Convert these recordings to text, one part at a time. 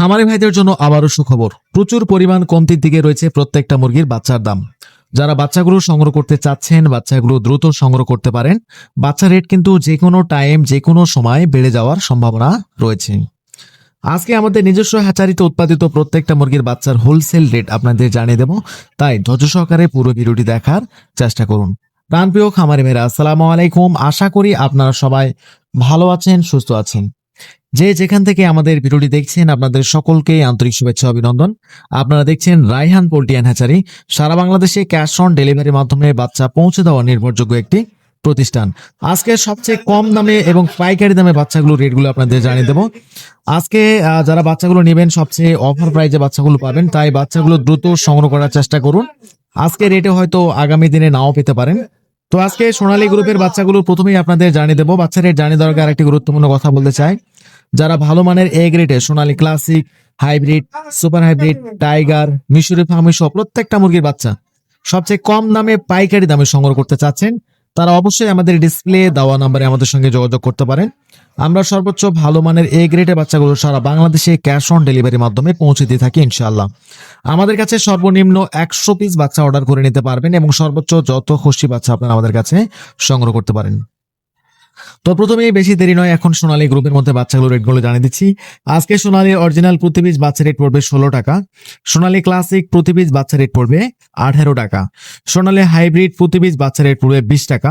খামারি ভাইদের জন্য আবারও সুখবর, প্রচুর পরিমাণ কমতির দিকে রয়েছে প্রত্যেকটা মুরগির বাচ্চার দাম। যারা বাচ্চাগুলো সংগ্রহ করতে চাচ্ছেন, বাচ্চাগুলো দ্রুত সংগ্রহ করতে পারেন। বাচ্চা রেট কিন্তু যে কোনো টাইম, যে কোনো সময় বেড়ে যাওয়ার সম্ভাবনা রয়েছে। আজকে আমাদের নিজস্ব হ্যাচারিতে উৎপাদিত প্রত্যেকটা মুরগির বাচ্চার হোলসেল রেট আপনাদের জানিয়ে দেব, তাই ধৈর্য সহকারে পুরো ভিডিওটি দেখার চেষ্টা করুন। প্রাণপ্রিয় খামারি ভাইরা, আসসালামু আলাইকুম। আশা করি আপনারা সবাই ভালো আছেন, সুস্থ আছেন। যে যেখান থেকে আমাদের ভিডিওটি দেখছেন, আপনাদের সকলকে আন্তরিক শুভেচ্ছা অভিনন্দন। আপনারা দেখছেন রায়হান পোল্ট্রি অ্যান্ড হ্যাচারি, সারা বাংলাদেশে ক্যাশ অন ডেলিভারির মাধ্যমে বাচ্চা পৌঁছে দেওয়া নির্ভরযোগ্য একটি প্রতিষ্ঠান। আজকে সবচেয়ে কম দামে এবং পাইকারি দামে বাচ্চাগুলো রেটগুলো আপনাদের জানিয়ে দেবো। আজকে যারা বাচ্চাগুলো নেবেন সবচেয়ে অফার প্রাইজে বাচ্চাগুলো পাবেন, তাই বাচ্চাগুলো দ্রুত সংগ্রহ করার চেষ্টা করুন। আজকে রেটে হয়তো আগামী দিনে নাও পেতে পারেন। তো আজকে সোনালী গ্রুপের বাচ্চাগুলো প্রথমেই আপনাদের জানিয়ে দেবো। বাচ্চা রেট জানিয়ে দেওয়ার আগে আরেকটি গুরুত্বপূর্ণ কথা বলতে চাই। যারা ভালো মানের এ গ্রেডের Sonali classic, hybrid, super hybrid, tiger, মিশরি ফার্মি সহ প্রত্যেকটা মুরগির বাচ্চা সবচেয়ে কম দামে পাইকারি দামে সংগ্রহ করতে চাচ্ছেন, তারা অবশ্যই আমাদের ডিসপ্লে দেওয়া নম্বরে আমাদের সঙ্গে যোগাযোগ করতে পারেন। আমরা সর্বোচ্চ ভালো মানের এ গ্রেডের বাচ্চাগুলো সারা বাংলাদেশে ক্যাশ অন ডেলিভারির মাধ্যমে পৌঁছে দিয়ে থাকি ইনশাআল্লাহ। আমাদের কাছে সর্বনিম্ন 100 পিস বাচ্চা অর্ডার করে নিতে পারবেন এবং সর্বোচ্চ যত খুশি বাচ্চা আপনারা আমাদের কাছে সংগ্রহ করতে পারেন। তো প্রথমেই বেশি দেরি নয়, এখন সোনালী গ্রুপের মধ্যে বাচ্চাগুলো রেটগুলো জানিয়ে দিচ্ছি। আজকে সোনালী অরিজিনাল প্রতি পিস বাচ্চা রেট পড়বে 16 টাকা, সোনালী ক্লাসিক প্রতি পিস বাচ্চা রেট পড়বে 18 টাকা, সোনালী হাইব্রিড প্রতি পিস বাচ্চা রেট পড়বে 20 টাকা,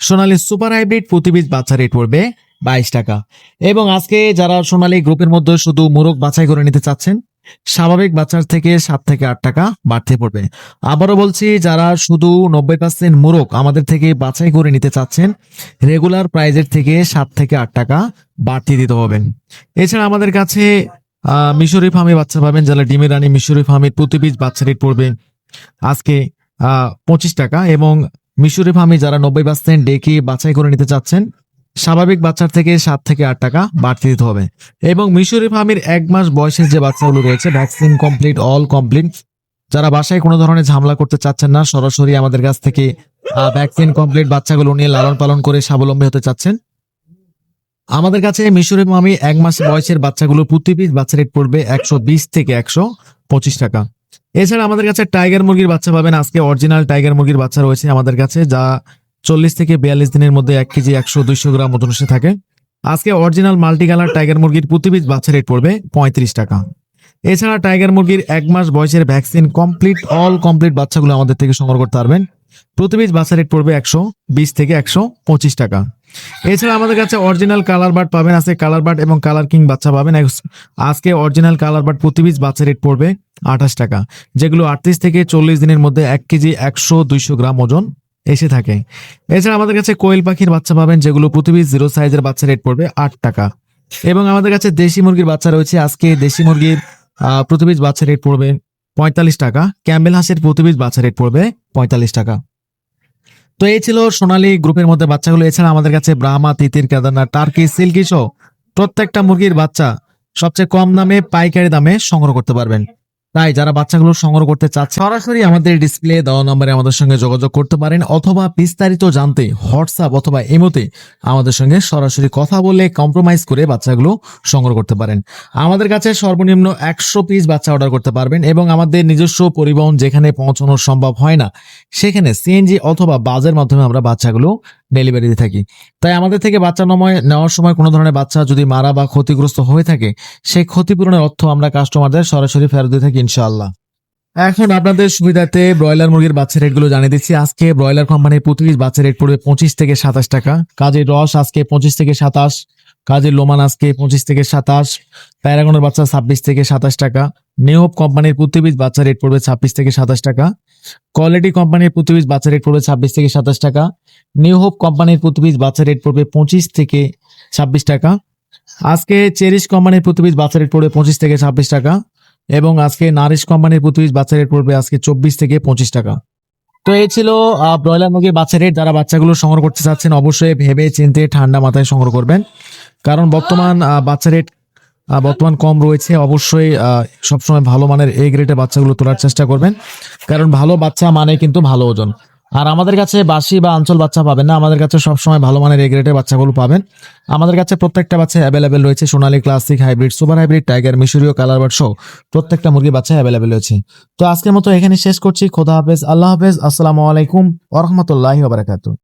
সোনালী সুপার হাইব্রিড প্রতি পিস বাচ্চা রেট পড়বে 22 টাকা। এবং আজকে যারা সোনালী গ্রুপের মধ্যে শুধু মোরগ বাছাই করে নিতে চাচ্ছেন, স্বাভাবিক বাচ্চার থেকে 7 থেকে 8 টাকা বাড়তে পড়বে। আবারও বলছি, যারা শুধু 90% মোরগ আমাদের থেকে বাছাই করে নিতে চাচ্ছেন, রেগুলার প্রাইজের থেকে 7 থেকে 8 টাকা বাড়তি দিতে হবেন। এছাড়া আমাদের কাছে মিশরি ফার্মে বাচ্চা পাবেন। যারা ডিমের রানী মিশরি ফার্মের প্রতি পিস বাচ্চা রেট পড়বে আজকে 25 টাকা, এবং মিশরি ফার্মে যারা 90% ডেকে বাছাই করে নিতে চাচ্ছেন, স্বাভাবিক বাচ্চার থেকে 7 থেকে 8 টাকা বাড়তি দিতে হবে। এবং মিশরি ফার্মের 1 মাস বয়সের যে বাচ্চাগুলো রয়েছে, ভ্যাকসিন কমপ্লিট, অল কমপ্লিট, যারা বাসায় কোনো ধরনের ঝামেলা করতে চাচ্ছেন না, সরাসরি আমাদের কাছ থেকে ভ্যাকসিন কমপ্লিট বাচ্চাগুলো নিয়ে লালন পালন করে স্বাবলম্বী হতে চাচ্ছেন, আমাদের কাছে মিশরি ফার্মে 1 মাস বয়সের বাচ্চাগুলো প্রতি পিস বাচ্চা রেট পড়বে 120 থেকে 125 টাকা। এছাড়া আমাদের কাছে টাইগার মুরগির বাচ্চা পাবেন। আজকে অরিজিনাল টাইগার মুরগির বাচ্চা রয়েছে আমাদের কাছে, যা 40 থেকে 42 দিনের মধ্যে 1 কেজি 100-200 গ্রাম ওজন এসে থাকে। আজকে অরিজিনাল মাল্টি কালার টাইগার মুরগির প্রতি পিস বাচ্চা রেট পড়বে 35 টাকা। এছাড়া টাইগার মুরগির 1 মাস বয়সের ভ্যাকসিন কমপ্লিট, অল কমপ্লিট বাচ্চাগুলো আমাদের থেকে সংগ্রহ করতে পারবেন। প্রতি পিস বাচ্চা রেট পড়বে 120 থেকে 125 টাকা। এছাড়া আমাদের কাছে অরিজিনাল কালার বার্ড পাবেন। আজকে কালার বার্ড এবং কালার কিং বাচ্চা পাবেন। আজকে অরিজিনাল কালার বার্ড প্রতি পিস বাচ্চা রেট পড়বে 28 টাকা, যেগুলো 38 থেকে 40 দিনের মধ্যে 1 কেজি 100-200 গ্রাম ওজন এসে থাকে। এছাড়া আমাদের কাছে কোয়েল পাখির বাচ্চা পাবেন, যেগুলো প্রতি পিস 0 সাইজের বাচ্চা রেট পড়বে 8 টাকা। এবং আমাদের কাছে দেশি মুরগির বাচ্চা রয়েছে। আজকে দেশি মুরগির প্রতি পিস বাচ্চা রেট পড়বে 45 টাকা, ক্যাম্বেল হাঁসের প্রতি পিস বাচ্চা রেট পড়বে 45 টাকা। তো এই ছিল সোনালী গ্রুপের মধ্যে বাচ্চাগুলো। এছাড়া আমাদের কাছে ব্রাহ্মা, তিতির, কেদারনাথ, টার্কি, সিল্কি সহ প্রত্যেকটা মুরগির বাচ্চা সবচেয়ে কম দামে পাইকারি দামে সংগ্রহ করতে পারবেন। তাই যারা বাচ্চাগুলো সংগ্রহ করতে চাচ্ছে, সরাসরি আমাদের ডিসপ্লে দেওয়া নম্বরে আমাদের সঙ্গে যোগাযোগ করতে পারেন, অথবা বিস্তারিত জানতে হোয়াটসঅ্যাপ অথবা ইমোতে আমাদের সঙ্গে সরাসরি কথা বলে কম্প্রোমাইজ করে বাচ্চাগুলো সংগ্রহ করতে পারেন। আমাদের কাছে সর্বনিম্ন 100 পিস বাচ্চা অর্ডার করতে পারবেন, এবং আমাদের নিজস্ব পরিবহন যেখানে পৌঁছানো সম্ভব হয় না, সেখানে সিএনজি অথবা বাসের মাধ্যমে আমরা বাচ্চাগুলো ডেলিভারি দিয়ে থাকি। তাই আমাদের থেকে বাচ্চা নেওয়ার সময় কোনো ধরনের বাচ্চা যদি মারা বা ক্ষতিগ্রস্ত হয়ে থাকে, সেই ক্ষতিপূরণের অর্থ আমরা কাস্টমারদের সরাসরি ফেরত দিয়ে থাকি ইনশাআল্লাহ। এখন আপনাদের সুবিধাতে ব্রয়লার মুরগির বাচ্চা রেটগুলো জানিয়ে দিচ্ছি। আজকে ব্রয়লার কোম্পানির প্রতি পিস বাচ্চা রেট পড়বে 25 থেকে 27 টাকা, কাজের রস আজকে 25 থেকে 27, কাজের লোমান আজকে 25 থেকে 27, প্যারাগনের বাচ্চা 26 থেকে 27 টাকা, নেহোপ কোম্পানির প্রতি পিস বাচ্চা রেট পড়বে 26 থেকে 27 টাকা, কোয়ালিটি কোম্পানির প্রতি পিস বাচ্চা রেট পড়বে 26 থেকে 27 টাকা, নিউ হোপ কোম্পানির প্রতি পিস বাচ্চা রেট পড়বে 25 থেকে 26 টাকা। আজকে চেরিশ কোম্পানির প্রতি পিস বাচ্চা রেট পড়বে 25 থেকে 26 টাকা, এবং আজকে নারিশ কোম্পানির প্রতি পিস বাচ্চা রেট পড়বে আজকে 24 থেকে 25 টাকা। তো এই ছিল ব্রয়লার মুরগির বাচ্চা রেট। যারা বাচ্চাগুলো সংগ্রহ করতে চাচ্ছেন, অবশ্যই ভেবে চিন্তে ঠান্ডা মাথায় সংগ্রহ করবেন, কারণ বর্তমান বাচ্চা রেট বর্তমান কম রয়েছে। অবশ্যই সবসময় ভালো মানের এ গ্রেডের বাচ্চাগুলো তোলার চেষ্টা করবেন, কারণ ভালো বাচ্চা মানে কিন্তু ভালো ওজন। আর আমাদের কাছে বাসি বা আঞ্চল বাচ্চা পাবেন না, আমাদের কাছে সবসময় ভালো মানের এ গ্রেডের বাচ্চাগুলো পাবেন। আমাদের কাছে প্রত্যেকটা বাচ্চা অ্যাভেলেবেল রয়েছে, Sonali, classic, hybrid, super hybrid, tiger, মিশরীয়, কালারবার্ড সহ প্রত্যেকটা মুরগির বাচ্চা অ্যাভেলেবেল রয়েছে। তো আজকের মতো এখানে শেষ করছি। খোদা হাফেজ, আল্লাহ হাফেজ, আসসালামু আলাইকুম ওয়া রাহমাতুল্লাহি ওয়া বারাকাতুহু।